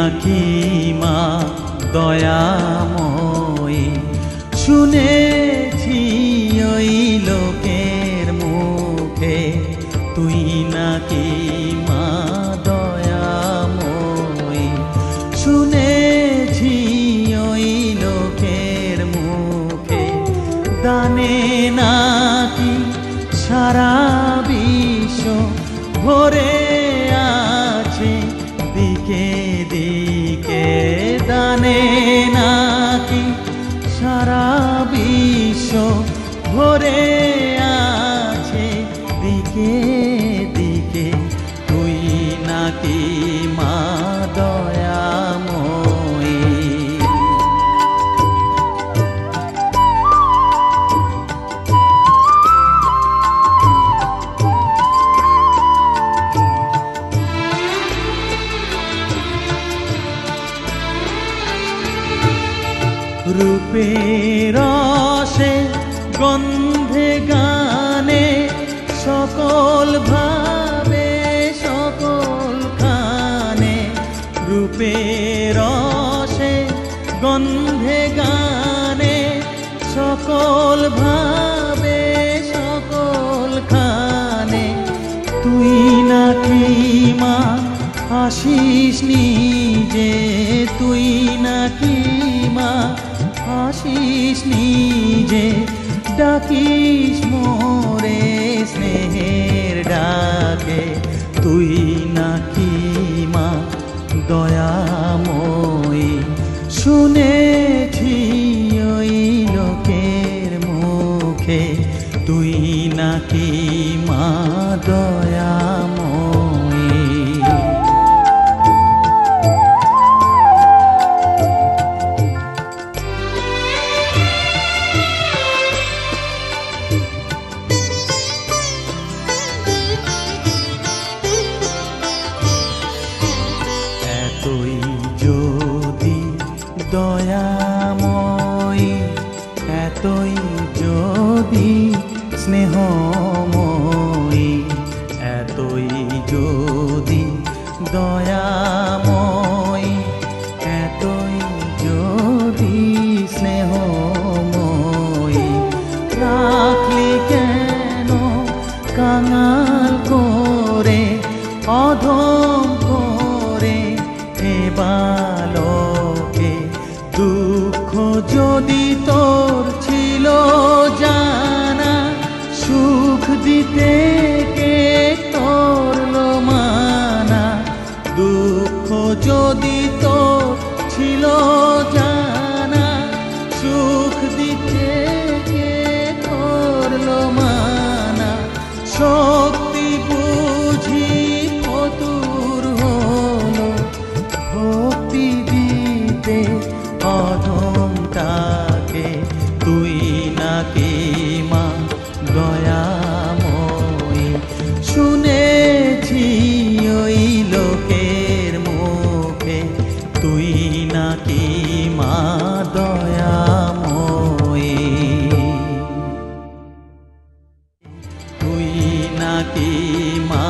নাকি মা দয়াময়ী, শুনেছি ওই লোকের মুখে তুই নাকি মা দয়াময়ী, শুনেছি ওই লোকের মুখে দানে নাকি সারা বিশ্ব ভরে আছে দিকে দিকে, দানে নাকি সারা বিশ্ব ভরে আছে দিকে দিকে, তুই নাকি মা দয়াময়ী। রূপের রসে গন্ধে গানে সকল ভাবে সকল খানে, রূপের রসে গন্ধে গানে সকল ভাবে সকল খানে, তুই নাকি মা আসিস নিজে, তুই নাকি মা আসিস নিজে, ডাকিস মোরে স্নেহের ডাকে, তুই নাকি মা দয়াময়ী, শুনেছি ওই লোকের মুখে তুই নাকি মা দয়াময়ী। এতই যদি দয়াময়ী, এতই যদি স্নেহময়ী, এতই যদি দয়াময়ী, এতই যদি স্নেহময়ী, রাখলি কেন কাঙাল করে অধম করে এ বালকে, দুঃখ যদি তোর ছিল জানা, সুখ দিতে কে করলো মানা, দুঃখ যদি তোর ছিল জানা, সুখ দিতে কে করলো মানা, শক্তি বুঝি ফতুর হলো ভক্তি দিতে অধমটাকে, তুই নাকি মা দয়াময়ী, শুনেছি ওই লোকের মুখে তুই নাকি মা দয়াময়ী, তুই নাকি মা